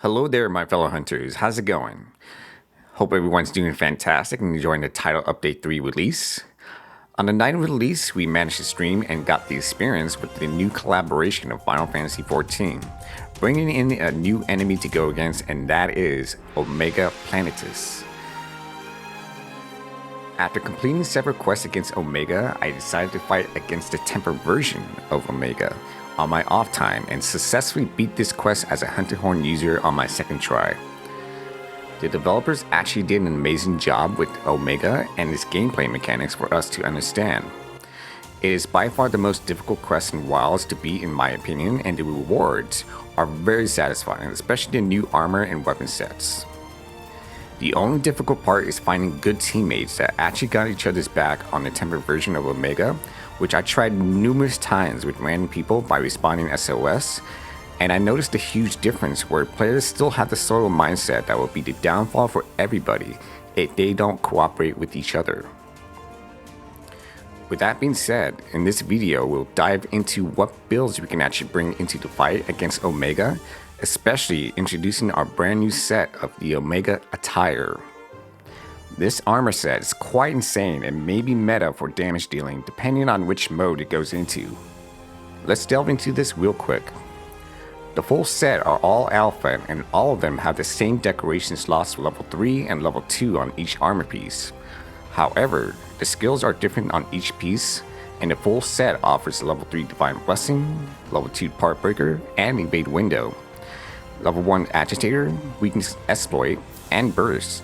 Hello there, my fellow hunters. How's it going? Hope everyone's doing fantastic and enjoying the Title Update 3 release. On the night of release, we managed to stream and got the experience with the new collaboration of Final Fantasy XIV, bringing in a new enemy to go against, and that is Omega Planetus. After completing several quests against Omega, I decided to fight against the temper version of Omega on my off time and successfully beat this quest as a Hunter Horn user on my second try. The developers actually did an amazing job with Omega and its gameplay mechanics for us to understand. It is by far the most difficult quest in Wilds to beat in my opinion, and the rewards are very satisfying, especially the new armor and weapon sets. The only difficult part is finding good teammates that actually got each other's back on the tempered version of Omega, which I tried numerous times with random people by responding SOS, and I noticed a huge difference where players still have the solo mindset that will be the downfall for everybody if they don't cooperate with each other. With that being said, in this video we'll dive into what builds we can actually bring into the fight against Omega, especially introducing our brand new set of the Omega Attire. This armor set is quite insane and may be meta for damage dealing depending on which mode it goes into. Let's delve into this real quick. The full set are all alpha and all of them have the same decoration slots for level 3 and level 2 on each armor piece. However, the skills are different on each piece, and the full set offers level 3 Divine Blessing, level 2 Part Breaker, and Evade Window, level 1 Agitator, Weakness Exploit, and Burst.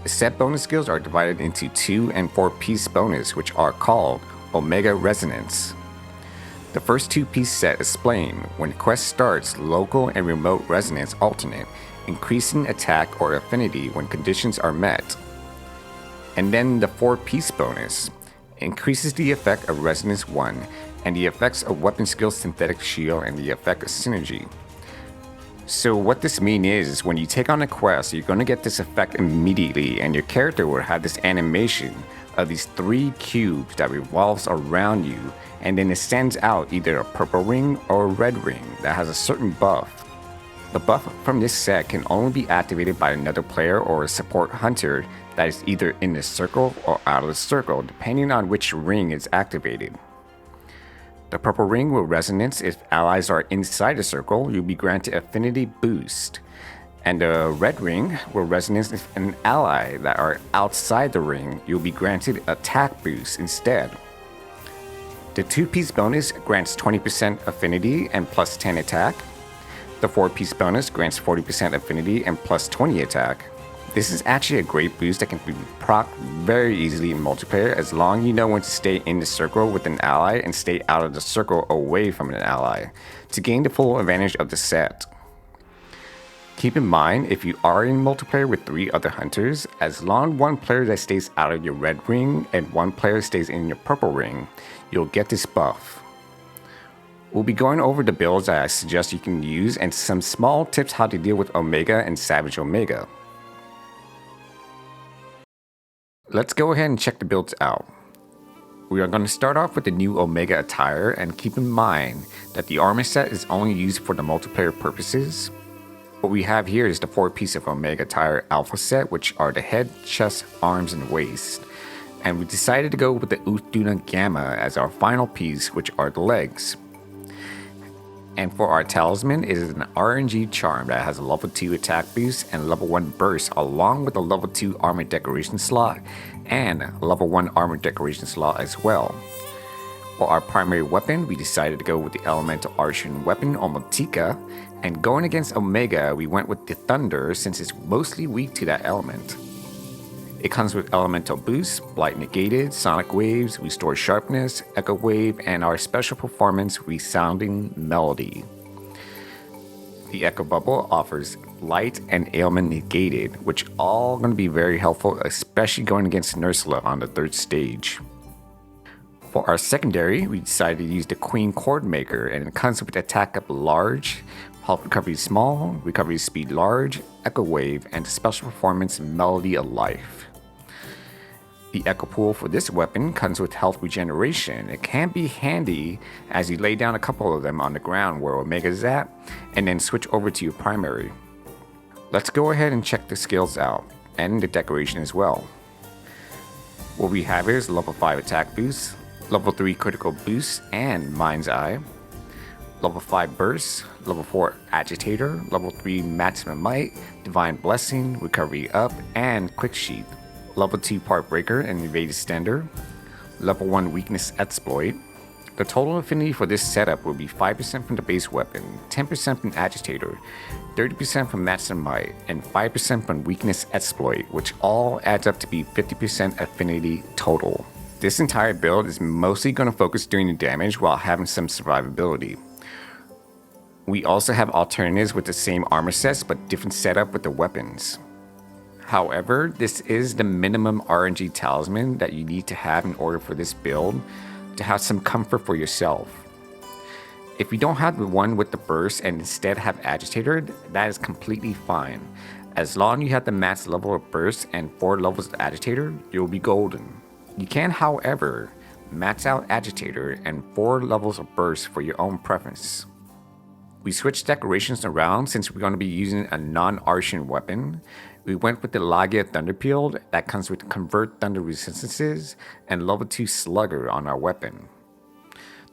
The set bonus skills are divided into 2 and 4 piece bonus, which are called Omega Resonance. The first 2 piece set explain when the quest starts local and remote resonance alternate, increasing attack or affinity when conditions are met. And then the 4 piece bonus increases the effect of Resonance 1 and the effects of weapon skill Synthetic Shield and the effect of Synergy. So what this means is when you take on a quest, you're going to get this effect immediately, and your character will have this animation of these 3 cubes that revolves around you, and then it sends out either a purple ring or a red ring that has a certain buff. The buff from this set can only be activated by another player or a support hunter that is either in the circle or out of the circle, depending on which ring is activated. The purple ring will resonance if allies are inside the circle, you'll be granted affinity boost. And the red ring will resonance if an ally that are outside the ring, you'll be granted attack boost instead. The 2-piece bonus grants 20% affinity and plus 10 attack. The 4-piece bonus grants 40% affinity and plus 20 attack. This is actually a great boost that can be procced very easily in multiplayer as long as you know when to stay in the circle with an ally and stay out of the circle away from an ally to gain the full advantage of the set. Keep in mind, if you are in multiplayer with 3 other hunters, as long as one player that stays out of your red ring and one player stays in your purple ring, you'll get this buff. We'll be going over the builds that I suggest you can use and some small tips how to deal with Omega and Savage Omega. Let's go ahead and check the builds out. We are going to start off with the new Omega Attire, and keep in mind that the armor set is only used for the multiplayer purposes. What we have here is the 4 piece of Omega Attire Alpha set, which are the head, chest, arms, and waist. And we decided to go with the Uthduna Gamma as our final piece, which are the legs. And for our Talisman, it is an RNG charm that has a level 2 attack boost and level 1 burst, along with a level 2 armor decoration slot and a level 1 armor decoration slot as well. For our primary weapon, we decided to go with the elemental Artian weapon Omotika, and going against Omega, we went with the Thunder since it's mostly weak to that element. It comes with elemental boost, blight negated, sonic waves, restore sharpness, echo wave, and our special performance resounding melody. The echo bubble offers light and ailment negated, which all going to be very helpful, especially going against Nursula on the 3rd stage. For our secondary, we decided to use the Queen Chord Maker, and it comes with attack up large, health recovery small, recovery speed large, echo wave, and special performance melody of life. The Echo Pool for this weapon comes with health regeneration. It can be handy as you lay down a couple of them on the ground where Omega's at, and then switch over to your primary. Let's go ahead and check the skills out, and the decoration as well. What we have is level 5 attack boost, level 3 critical boost and Mind's Eye, level 5 burst, level 4 agitator, level 3 maximum might, divine blessing, recovery up, and quick sheath, level 2 part breaker and evade extender, level 1 weakness exploit. The total affinity for this setup will be 5% from the base weapon, 10% from agitator, 30% from maximum might, and 5% from weakness exploit, which all adds up to be 50% affinity total. This entire build is mostly going to focus doing the damage while having some survivability. We also have alternatives with the same armor sets but different setup with the weapons. However, this is the minimum RNG talisman that you need to have in order for this build to have some comfort for yourself. If you don't have the one with the burst and instead have agitator, that is completely fine. As long as you have the max level of burst and 4 levels of agitator, you'll be golden. You can, however, max out agitator and 4 levels of burst for your own preference. We switched decorations around since we're going to be using a non-Artian weapon. We went with the Lagia Thunderpeal that comes with Convert Thunder Resistances and level 2 Slugger on our weapon.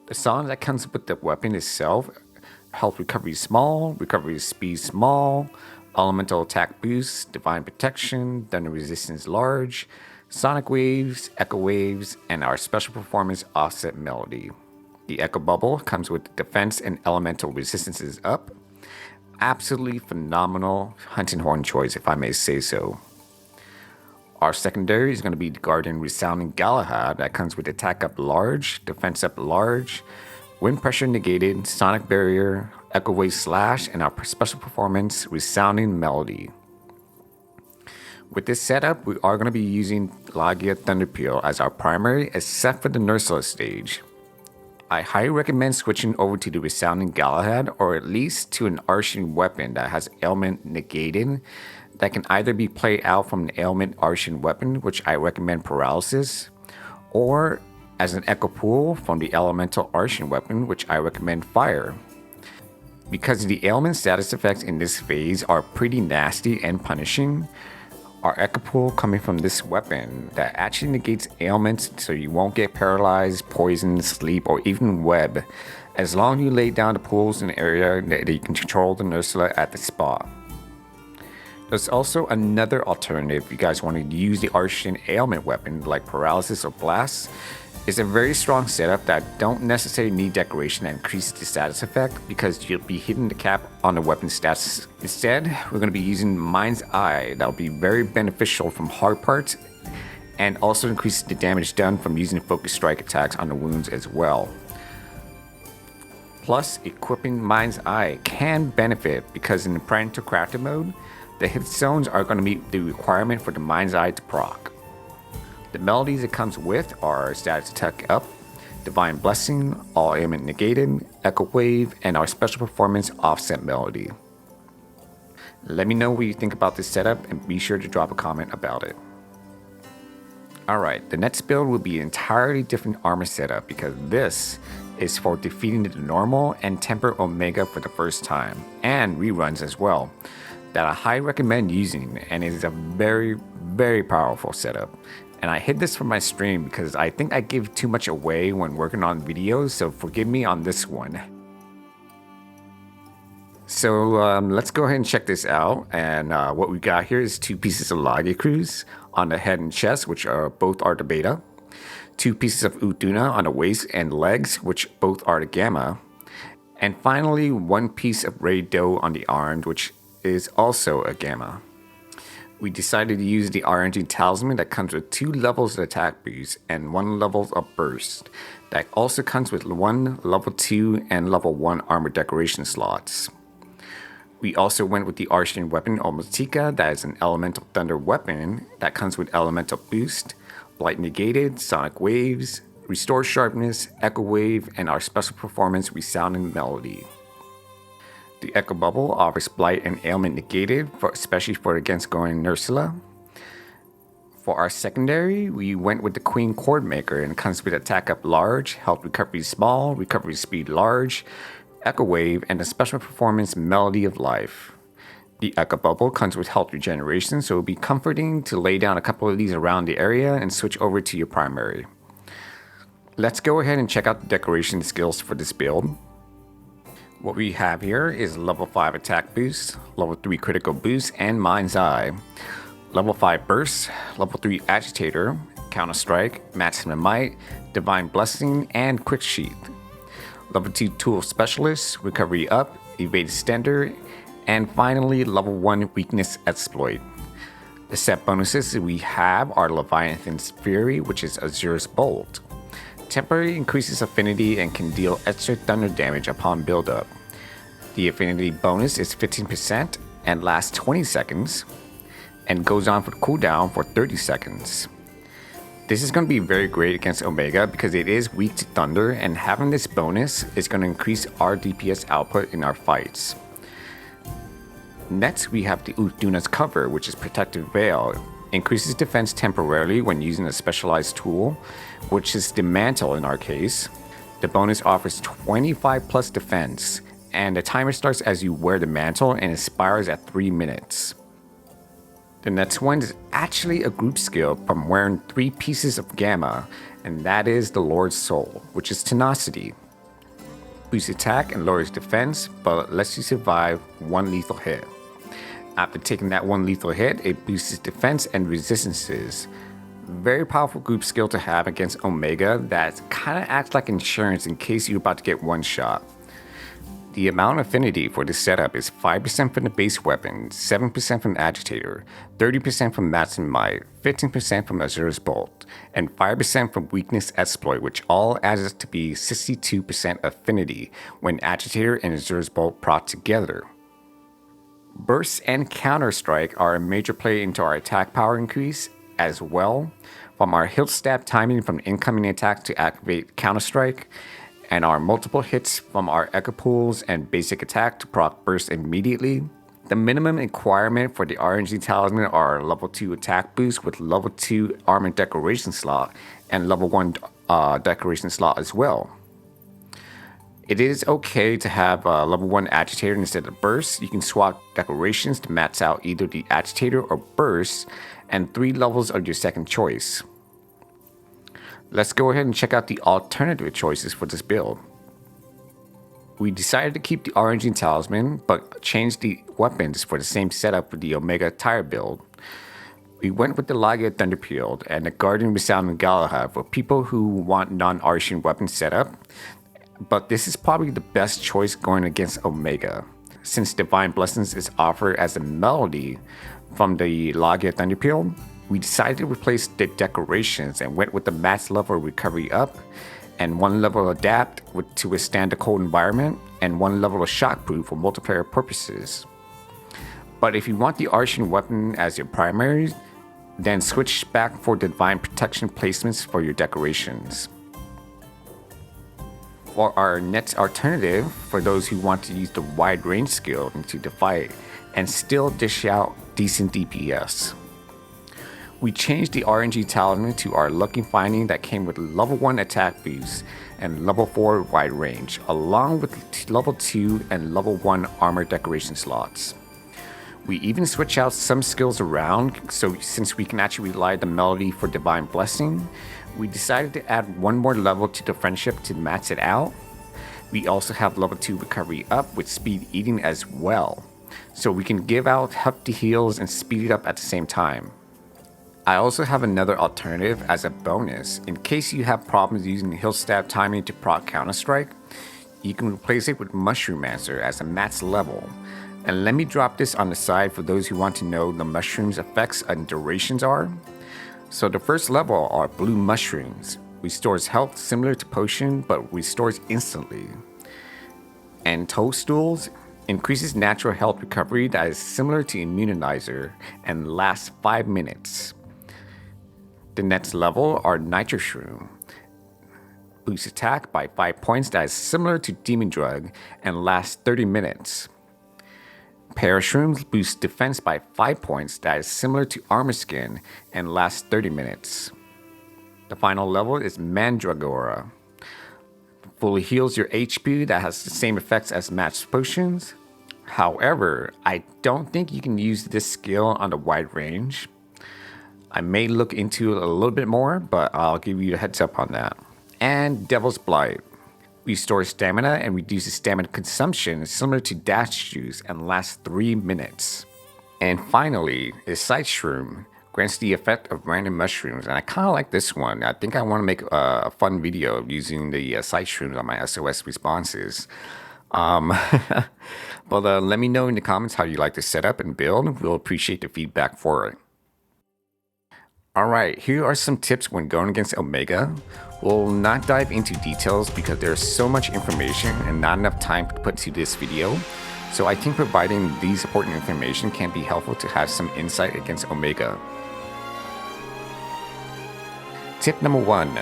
The song that comes with the weapon itself: health recovery small, recovery speed small, elemental attack boost, divine protection, thunder resistance large, sonic waves, echo waves, and our special performance offset melody. The Echo Bubble comes with defense and elemental resistances up. Absolutely phenomenal hunting horn choice, if I may say so. Our secondary is going to be the Guardian Resounding Galahad that comes with attack up large, defense up large, wind pressure negated, sonic barrier, echo wave slash, and our special performance Resounding Melody. With this setup, we are going to be using Lagia Thunderpeal as our primary, except for the Nursula stage. I highly recommend switching over to the Resounding Galahad, or at least to an Artian weapon that has Ailment negated, that can either be played out from an Ailment Artian weapon, which I recommend Paralysis, or as an Echo Pool from the Elemental Artian weapon, which I recommend Fire. Because the Ailment status effects in this phase are pretty nasty and punishing, our Echo Pool coming from this weapon that actually negates ailments so you won't get paralyzed, poisoned, sleep, or even web, as long as you lay down the pools in an area that you can control the Nursula at the spot. There's also another alternative if you guys want to use the Artian ailment weapon like Paralysis or Blast. It's a very strong setup that don't necessarily need decoration that increases the status effect because you'll be hitting the cap on the weapon stats. Instead, we're going to be using Mind's Eye that will be very beneficial from hard parts and also increases the damage done from using focus strike attacks on the wounds as well. Plus, equipping Mind's Eye can benefit because in the Predator Crafter mode, the hit zones are going to meet the requirement for the Mind's Eye to proc. The melodies it comes with are Status Attack Up, Divine Blessing, All Ailment Negated, Echo Wave, and our Special Performance Offset Melody. Let me know what you think about this setup and be sure to drop a comment about it. Alright, the next build will be an entirely different armor setup because this is for defeating the normal and temper Omega for the first time, and reruns as well, that I highly recommend using, and it is a very, very powerful setup. And I hid this from my stream because I think I give too much away when working on videos, so forgive me on this one. So let's go ahead and check this out. And what we got here is 2 pieces of Lagia Cruise on the head and chest, which are both are the beta. 2 pieces of Uduna on the waist and legs, which both are the gamma. And finally, 1 piece of Raid Dough on the arms, which is also a gamma. We decided to use the RNG Talisman that comes with 2 levels of attack boost and 1 level of burst. That also comes with 1 level 2 and level 1 armor decoration slots. We also went with the Artian weapon Omotika, that is an Elemental Thunder weapon that comes with Elemental Boost, Blight Negated, Sonic Waves, Restore Sharpness, Echo Wave, and our Special Performance Resounding Melody. The Echo Bubble offers Blight and Ailment Negated, especially for against going Nursula. For our secondary, we went with the Queen Chord Maker and comes with attack up large, health recovery small, recovery speed large, echo wave, and a special performance Melody of Life. The Echo Bubble comes with health regeneration, so it will be comforting to lay down a couple of these around the area and switch over to your primary. Let's go ahead and check out the decoration skills for this build. What we have here is level 5 attack boost, level 3 critical boost, and Mind's Eye. Level 5 burst, level 3 agitator, counter strike, maximum might, divine blessing, and quick sheath. Level 2 tool specialist, recovery up, evade extender, and finally level 1 weakness exploit. The set bonuses we have are Leviathan's Fury, which is Azura's Bolt. Temporary increases affinity and can deal extra thunder damage upon buildup. The affinity bonus is 15% and lasts 20 seconds, and goes on for cooldown for 30 seconds. This is going to be very great against Omega because it is weak to thunder, and having this bonus is going to increase our DPS output in our fights. Next, we have the Uthuna's Cover, which is Protective Veil. Increases defense temporarily when using a specialized tool, which is the Mantle in our case. The bonus offers 25 plus defense, and the timer starts as you wear the mantle and expires at 3 minutes. The next one is actually a group skill from wearing 3 pieces of Gamma, and that is the Lord's Soul, which is Tenacity. Boosts attack and lowers defense, but lets you survive 1 lethal hit. After taking that 1 lethal hit, it boosts defense and resistances. Very powerful group skill to have against Omega that kinda acts like insurance in case you're about to get one shot. The amount of affinity for this setup is 5% from the base weapon, 7% from Agitator, 30% from Maximum Might, 15% from Azura's Bolt, and 5% from Weakness Exploit, which all adds up to be 62% affinity when Agitator and Azura's Bolt proc together. Burst and Counter Strike are a major play into our attack power increase as well, from our hilt stab timing from incoming attack to activate Counter Strike, and our multiple hits from our Echo Pools and basic attack to proc burst immediately. The minimum requirement for the RNG Talisman are level 2 attack boost with level 2 armor decoration slot and level 1 decoration slot as well. It is okay to have level 1 Agitator instead of Burst. You can swap decorations to max out either the Agitator or Burst, and 3 levels are your second choice. Let's go ahead and check out the alternative choices for this build. We decided to keep the RNG Talisman, but change the weapons for the same setup for the Omega Attire build. We went with the Lagia Thunderpeeled and the Guardian Resounding Galahad for people who want non-Artian weapon setup, but this is probably the best choice going against Omega, since Divine Blessings is offered as a melody from the Lagia Thunderpeeled. We decided to replace the decorations and went with the max level recovery up, and 1 level adapt to withstand the cold environment, and 1 level of shockproof for multiplayer purposes. But if you want the Artian weapon as your primary, then switch back for divine protection placements for your decorations. For our next alternative, for those who want to use the wide range skill into the fight and still dish out decent DPS. We changed the RNG Talisman to our Lucky Finding that came with level 1 attack boost and level 4 wide range, along with level 2 and level 1 armor decoration slots. We even switch out some skills around, so since we can actually rely on the melody for Divine Blessing, we decided to add 1 more level to the friendship to max it out. We also have level 2 recovery up with speed eating as well, so we can give out hefty heals and speed it up at the same time. I also have another alternative as a bonus. In case you have problems using hill stab timing to proc Counter Strike, you can replace it with Mushroomancer as a max level. And let me drop this on the side for those who want to know the mushrooms effects and durations are. So the first level are blue mushrooms. Restores health similar to potion, but restores instantly. And toadstools increases natural health recovery that is similar to immunizer and lasts 5 minutes. The next level are nitro shroom. Boosts attack by 5 points that is similar to demon drug and lasts 30 minutes. Parashrooms boost defense by 5 points that is similar to Armor Skin and lasts 30 minutes. The final level is Mandragora. Fully heals your HP that has the same effects as matched potions. However, I don't think you can use this skill on the wide range. I may look into it a little bit more, but I'll give you a heads up on that. And Devil's Blight. Restores stamina and reduces stamina consumption similar to dash juice and lasts 3 minutes. And finally is Sight Shroom. Grants the effect of random mushrooms, and I kind of like this one. I think I want to make a fun video of using the Sight Shrooms on my SOS responses. But let me know in the comments how you like the setup and build. We'll appreciate the feedback for it. Alright, here are some tips when going against Omega. We'll not dive into details because there's so much information and not enough time to put to this video. So I think providing these important information can be helpful to have some insight against Omega. Tip number 1.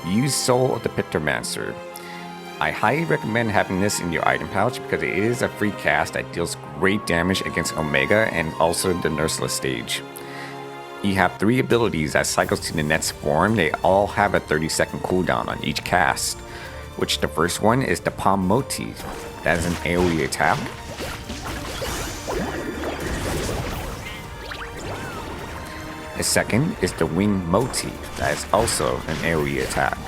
Use Soul of the Mushroomancer. I highly recommend having this in your item pouch because it is a free cast that deals great damage against Omega and also the Nurseless stage. You have 3 abilities that cycles to the next form. They all have a 30-second cooldown on each cast, which the first one is the Palm Motif. That is an AoE attack. The second is the Wing Motif. That is also an AoE attack.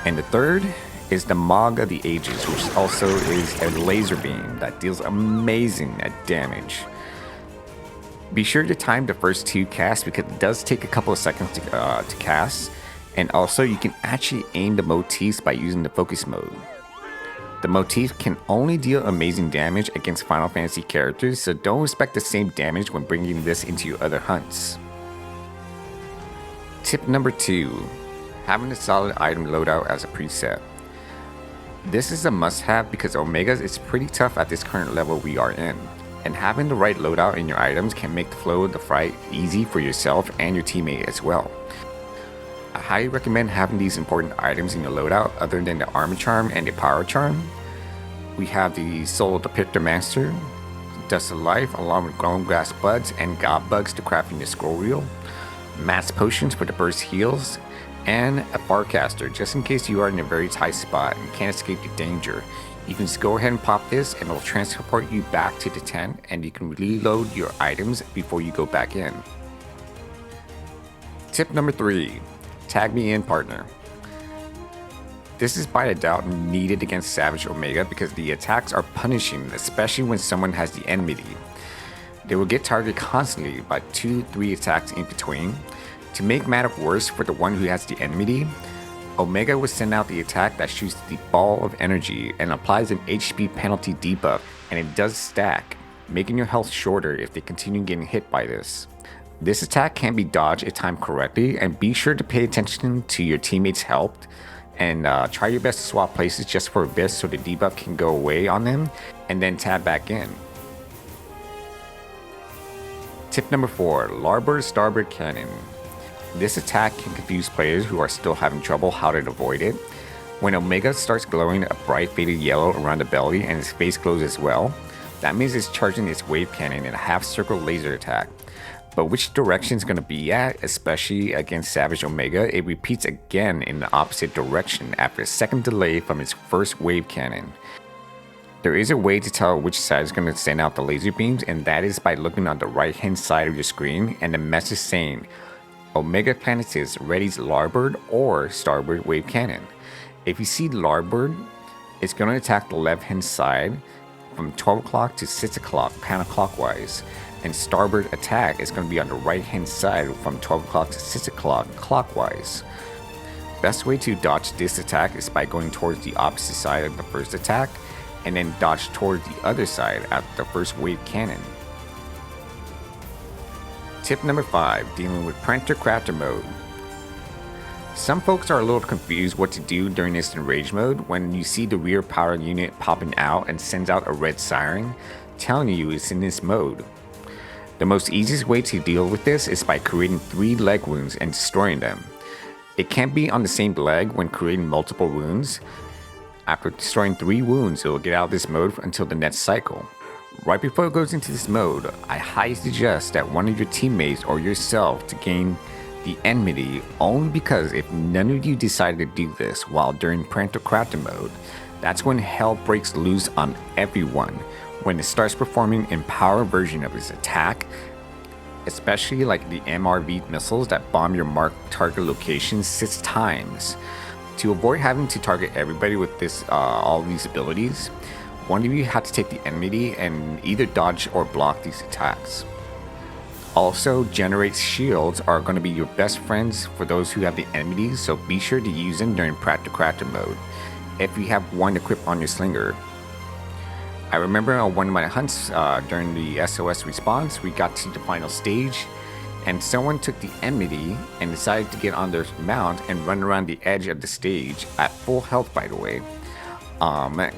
And the third is the Mog of the Ages, which also is a laser beam that deals amazing damage. Be sure to time the first 2 casts because it does take a couple of seconds to cast, and also you can actually aim the motifs by using the focus mode. The motif can only deal amazing damage against Final Fantasy characters, so don't expect the same damage when bringing this into your other hunts. Tip number 2. Having a solid item loadout as a preset. This is a must-have because Omegas is pretty tough at this current level we are in, and having the right loadout in your items can make the flow of the fight easy for yourself and your teammate as well. I highly recommend having these important items in your loadout other than the Armor Charm and the Power Charm. We have the Soul of the Mushroomancer, Dust of Life along with Grown Grass Buds and God Bugs to crafting the scroll reel, Mass Potions for the burst heals, and a Farcaster just in case you are in a very tight spot and can't escape the danger. You can just go ahead and pop this and it will transport you back to the tent and you can reload your items before you go back in. Tip number 3. Tag me in, partner. This is by a doubt needed against Savage Omega because the attacks are punishing, especially when someone has the enmity. They will get targeted constantly by 2-3 attacks in between. To make matters worse for the one who has the enmity, Omega will send out the attack that shoots the ball of energy and applies an HP penalty debuff, and it does stack, making your health shorter if they continue getting hit by this. This attack can be dodged if timed correctly, and be sure to pay attention to your teammates' health and try your best to swap places just for a bit so the debuff can go away on them and then tab back in. Tip number 4. Larboard Starboard Cannon. This attack can confuse players who are still having trouble how to avoid it. When Omega starts glowing a bright faded yellow around the belly and his face glows as well, that means it's charging its wave cannon in a half circle laser attack. But which direction it's going to be at, especially against Savage Omega, it repeats again in the opposite direction after a second delay from its first wave cannon. There is a way to tell which side is going to send out the laser beams, and that is by looking on the right hand side of your screen and the message saying Omega plants its ready's larboard or starboard wave cannon. If you see larboard, it's going to attack the left hand side from 12 o'clock to 6 o'clock counterclockwise, and starboard attack is going to be on the right hand side from 12 o'clock to 6 o'clock clockwise. Best way to dodge this attack is by going towards the opposite side of the first attack and then dodge towards the other side after the first wave cannon. Tip number 5, dealing with Prancer Crafter mode. Some folks are a little confused what to do during this enrage mode when you see the rear power unit popping out and sends out a red siren telling you it's in this mode. The most easiest way to deal with this is by creating 3 leg wounds and destroying them. It can't be on the same leg when creating multiple wounds. After destroying 3 wounds, it will get out of this mode until the next cycle. Right before it goes into this mode, I highly suggest that one of your teammates or yourself to gain the enmity, only because if none of you decide to do this while during Pantocrator mode, that's when hell breaks loose on everyone when it starts performing in power version of its attack, especially like the MRV missiles that bomb your marked target location 6 times. To avoid having to target everybody with this all these abilities, one of you have to take the enmity and either dodge or block these attacks. Also, generate shields are going to be your best friends for those who have the enmity, so be sure to use them during Pantocrator mode if you have one equipped on your slinger. I remember on one of my hunts during the SOS response, we got to the final stage and someone took the enmity and decided to get on their mount and run around the edge of the stage at full health, by the way,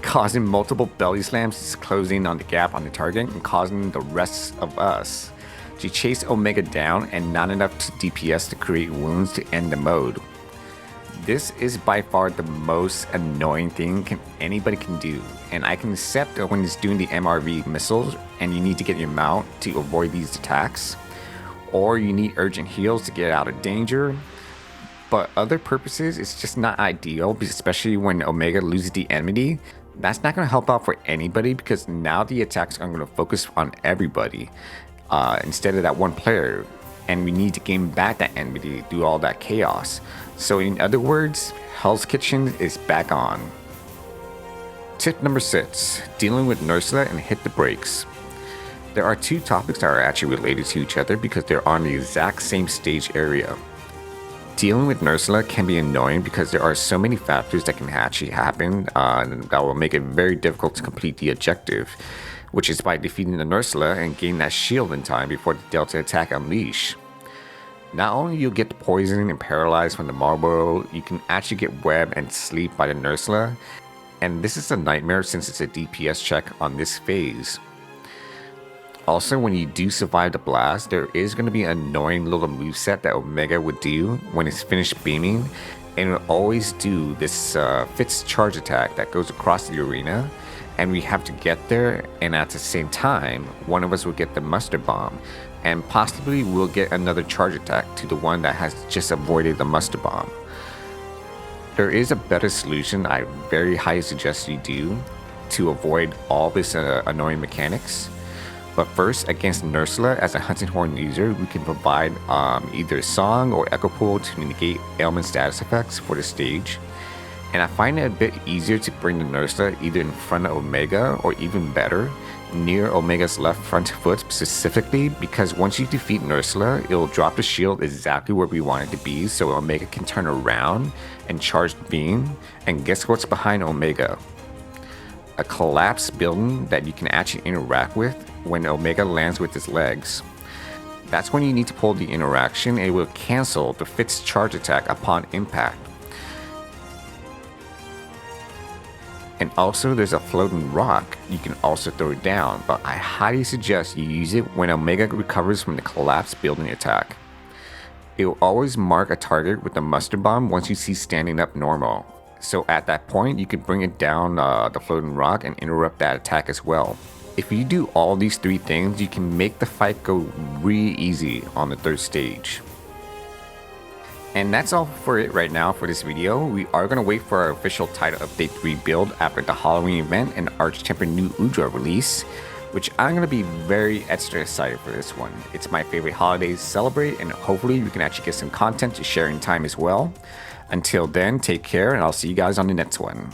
causing multiple belly slams, closing on the gap on the target and causing the rest of us to chase Omega down and not enough to DPS to create wounds to end the mode. This is by far the most annoying thing anybody can do, and I can accept that when it's doing the MRV missiles and you need to get your mount to avoid these attacks, or you need urgent heals to get out of danger, but other purposes it's just not ideal, especially when Omega loses the enmity. That's not going to help out for anybody because now the attacks are going to focus on everybody instead of that one player, and we need to gain back that enmity through all that chaos. So in other words, Hell's Kitchen is back on. Tip number 6, dealing with Nursela and hit the brakes. There are 2 topics that are actually related to each other because they're on the exact same stage area. Dealing with Nursela can be annoying because there are so many factors that can actually happen that will make it very difficult to complete the objective, which is by defeating the Nursela and gain that shield in time before the Delta attack unleash. Not only you'll get poisoned and paralyzed from the Marlboro, you can actually get webbed and sleep by the Nursela, and this is a nightmare since it's a DPS check on this phase. Also, when you do survive the blast, there is going to be an annoying little moveset that Omega would do when it's finished beaming, and it will always do this Fitz charge attack that goes across the arena, and we have to get there, and at the same time, one of us will get the mustard bomb, and possibly we'll get another charge attack to the one that has just avoided the mustard bomb. There is a better solution I very highly suggest you do to avoid all this annoying mechanics. But first, against Nursela as a Hunting Horn user, we can provide either Song or Echo Pool to negate ailment status effects for the stage. And I find it a bit easier to bring the Nursela either in front of Omega or even better, near Omega's left front foot specifically, because once you defeat Nursela, it'll drop the shield exactly where we want it to be so Omega can turn around and charge the beam. And guess what's behind Omega? A collapsed building that you can actually interact with when Omega lands with his legs. That's when you need to pull the interaction and it will cancel the Fitz charge attack upon impact. And also there's a floating rock you can also throw it down, but I highly suggest you use it when Omega recovers from the collapsed building attack. It will always mark a target with the mustard bomb once you see standing up normal. So at that point you can bring it down the floating rock and interrupt that attack as well. If you do all these 3 things, you can make the fight go really easy on the 3rd stage. And that's all for it right now for this video. We are going to wait for our official title update 3 build after the Halloween event and Archtemper new Udra release, which I'm going to be very extra excited for this one. It's my favorite holiday to celebrate, and hopefully we can actually get some content to share in time as well. Until then, take care, and I'll see you guys on the next one.